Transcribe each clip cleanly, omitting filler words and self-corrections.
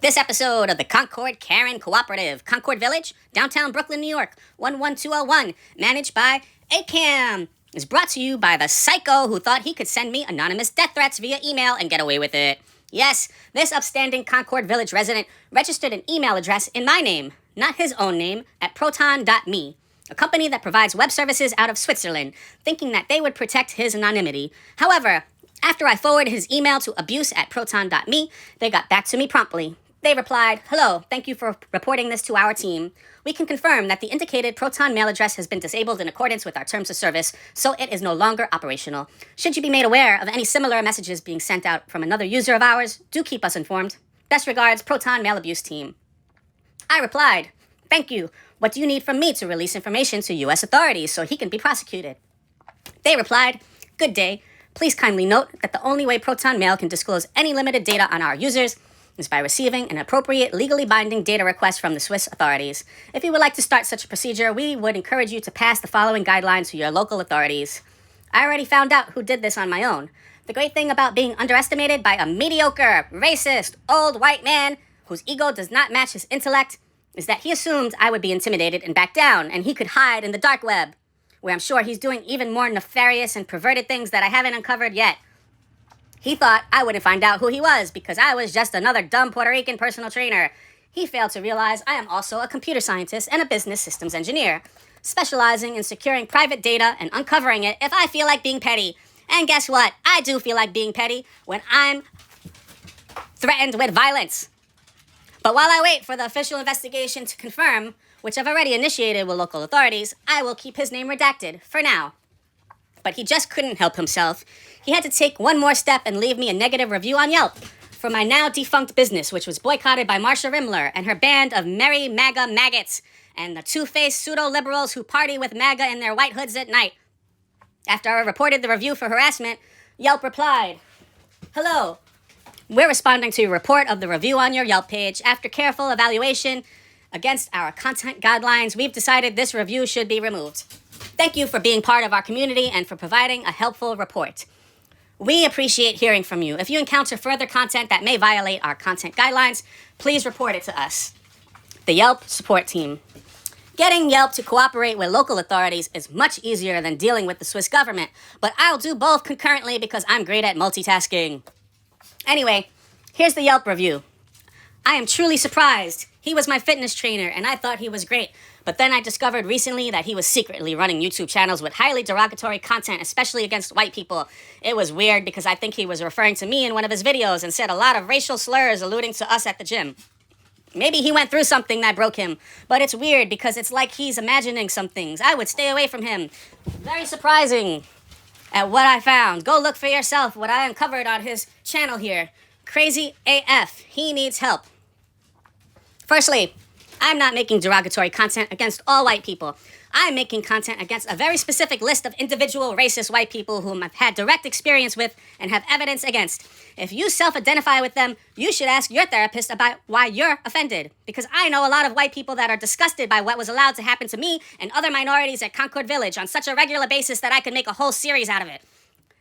This episode of the Concord Karen Cooperative, Concord Village, downtown Brooklyn, New York, 11201, managed by AKAM, is brought to you by the psycho who thought he could send me anonymous death threats via email and get away with it. Yes, this upstanding Concord Village resident registered an email address in my name, not his own name, at proton.me, a company that provides web services out of Switzerland, thinking that they would protect his anonymity. However, after I forwarded his email to abuse@proton.me, they got back to me promptly. They replied, "Hello, thank you for reporting this to our team. We can confirm that the indicated Proton mail address has been disabled in accordance with our terms of service, so it is no longer operational. Should you be made aware of any similar messages being sent out from another user of ours, do keep us informed. Best regards, Proton Mail Abuse Team." I replied, "Thank you. What do you need from me to release information to U.S. authorities so he can be prosecuted?" They replied, "Good day. Please kindly note that the only way Proton Mail can disclose any limited data on our users is by receiving an appropriate legally binding data request from the Swiss authorities. If you would like to start such a procedure, we would encourage you to pass the following guidelines to your local authorities." I already found out who did this on my own. The great thing about being underestimated by a mediocre, racist, old white man whose ego does not match his intellect is that he assumed I would be intimidated and back down, and he could hide in the dark web, where I'm sure he's doing even more nefarious and perverted things that I haven't uncovered yet. He thought I wouldn't find out who he was because I was just another dumb Puerto Rican personal trainer. He failed to realize I am also a computer scientist and a business systems engineer, specializing in securing private data and uncovering it if I feel like being petty. And guess what? I do feel like being petty when I'm threatened with violence. But while I wait for the official investigation to confirm, which I've already initiated with local authorities, I will keep his name redacted for now. But he just couldn't help himself. He had to take one more step and leave me a negative review on Yelp for my now defunct business, which was boycotted by Marsha Rimler and her band of merry MAGA maggots and the two-faced pseudo-liberals who party with MAGA in their white hoods at night. After I reported the review for harassment, Yelp replied, "Hello. We're responding to your report of the review on your Yelp page. After careful evaluation against our content guidelines, we've decided this review should be removed. Thank you for being part of our community and for providing a helpful report. We appreciate hearing from you. If you encounter further content that may violate our content guidelines, please report it to us." The Yelp support team. Getting Yelp to cooperate with local authorities is much easier than dealing with the Swiss government, but I'll do both concurrently because I'm great at multitasking. Anyway, here's the Yelp review. "I am truly surprised. He was my fitness trainer, and I thought he was great. But then I discovered recently that he was secretly running YouTube channels with highly derogatory content, especially against white people. It was weird because I think he was referring to me in one of his videos and said a lot of racial slurs alluding to us at the gym. Maybe he went through something that broke him, but it's weird because it's like he's imagining some things. I would stay away from him. Very surprising at what I found. Go look for yourself what I uncovered on his channel here. Crazy AF. He needs help. Firstly, I'm not making derogatory content against all white people. I'm making content against a very specific list of individual racist white people whom I've had direct experience with and have evidence against. If you self-identify with them, you should ask your therapist about why you're offended. Because I know a lot of white people that are disgusted by what was allowed to happen to me and other minorities at Concord Village on such a regular basis that I could make a whole series out of it.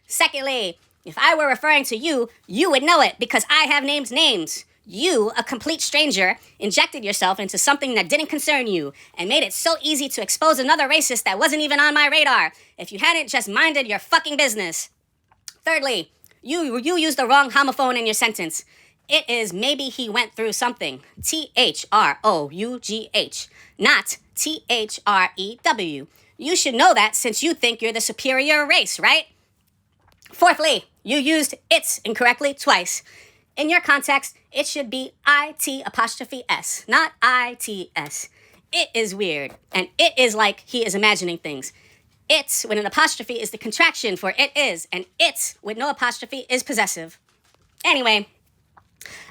Secondly, if I were referring to you, you would know it because I have named names. You, a complete stranger, injected yourself into something that didn't concern you and made it so easy to expose another racist that wasn't even on my radar if you hadn't just minded your fucking business. Thirdly, you used the wrong homophone in your sentence. It is maybe he went through something. THROUGH, not THREW. You should know that since you think you're the superior race, right? Fourthly, you used it's incorrectly twice. In your context, it should be IT''S, not ITS. It is weird, and it is like he is imagining things. It's, with an apostrophe, is the contraction for it is, and it's, with no apostrophe, is possessive. Anyway,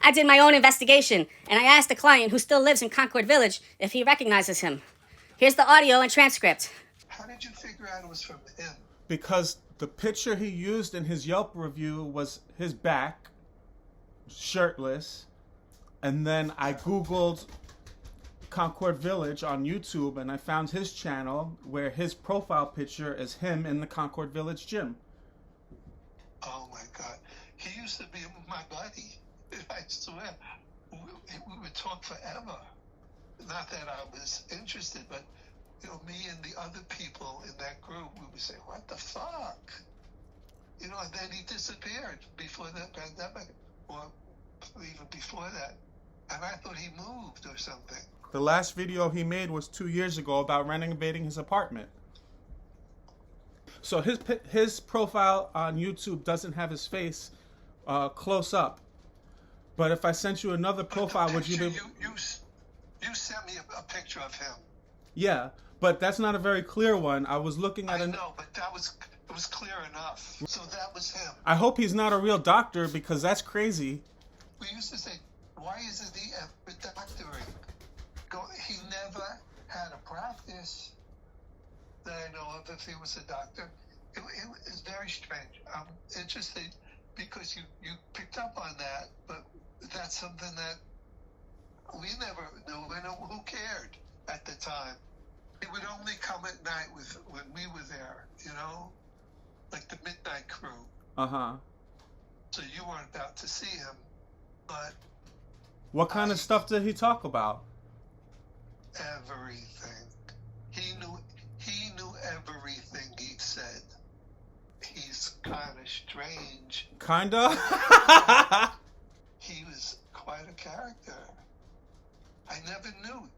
I did my own investigation, and I asked the client who still lives in Concord Village if he recognizes him. Here's the audio and transcript. How did you figure out it was from him? Because the picture he used in his Yelp review was his back, shirtless, and then I Googled Concord Village on YouTube and I found his channel where his profile picture is him in the Concord Village gym. Oh my God. He used to be my buddy. I swear. talk forever. Not that I was interested, but me and the other people in that group, we would say, "What the fuck?" And then he disappeared before the pandemic, or even before that. And I thought he moved or something. The last video he made was 2 years ago about renovating his apartment. So his profile on YouTube doesn't have his face close up. But if I sent you another profile, would you be... You sent me a picture of him. Yeah, but that's not a very clear one. I was looking at... I know, but it was clear enough. So that was him. I hope he's not a real doctor, because that's crazy. We used to say, why isn't he ever doctoring? He never had a practice that I know of if he was a doctor. It is very strange. I'm interested because you picked up on that, but that's something that we never knew. Who cared at the time? He would only come at night when we were there, like the midnight crew. Uh-huh. So you weren't about to see him, but... What kind of stuff did he talk about? Everything. He knew everything he said. He's kind of strange. Kinda? He was quite a character. I never knew.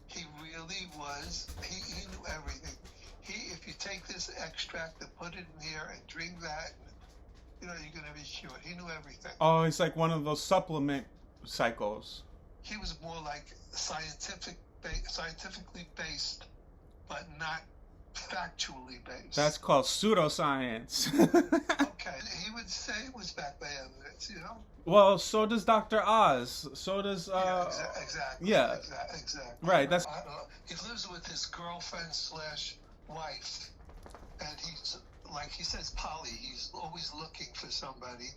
He really was. He knew everything. If you take this extract and put it in here and drink that, you're going to be cured. He knew everything. Oh, he's like one of those supplement psychos. He was more like scientifically based, but not factually based. That's called pseudoscience. Okay, he would say it was backed by evidence, Well, so does Dr. Oz. So does exactly. Yeah. Exactly. Right. That's... I don't know. He lives with his girlfriend/wife, and he's like he says, poly. He's always looking for somebody.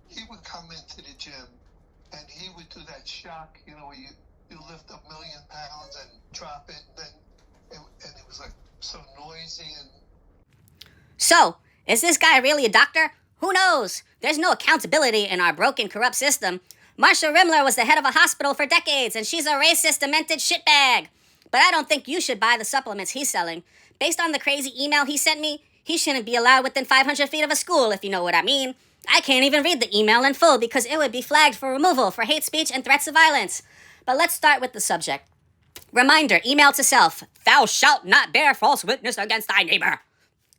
He would come into the gym, and he would do that shock, where you lift 1 million pounds and drop it, and it was like so noisy and. So, is this guy really a doctor? Who knows? There's no accountability in our broken, corrupt system. Marsha Rimler was the head of a hospital for decades, and she's a racist, demented shitbag. But I don't think you should buy the supplements he's selling. Based on the crazy email he sent me, he shouldn't be allowed within 500 feet of a school, if you know what I mean. I can't even read the email in full because it would be flagged for removal for hate speech and threats of violence. But let's start with the subject. Reminder, email to self. Thou shalt not bear false witness against thy neighbor.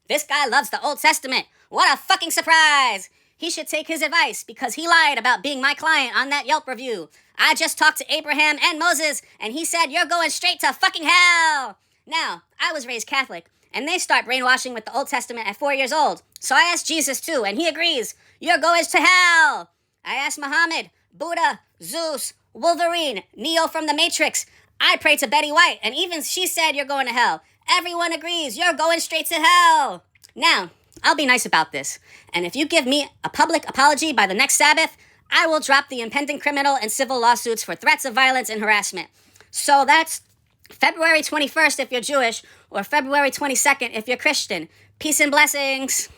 This guy loves the Old Testament. What a fucking surprise! He should take his advice because he lied about being my client on that Yelp review. I just talked to Abraham and Moses, and he said you're going straight to fucking hell. Now, I was raised Catholic, and they start brainwashing with the Old Testament at 4 years old. So I asked Jesus too, and he agrees. You're going to hell. I asked Muhammad, Buddha, Zeus, Wolverine, Neo from the Matrix. I prayed to Betty White, and even she said you're going to hell. Everyone agrees you're going straight to hell. Now, I'll be nice about this. And if you give me a public apology by the next Sabbath, I will drop the impending criminal and civil lawsuits for threats of violence and harassment. So that's February 21st if you're Jewish, or February 22nd if you're Christian. Peace and blessings.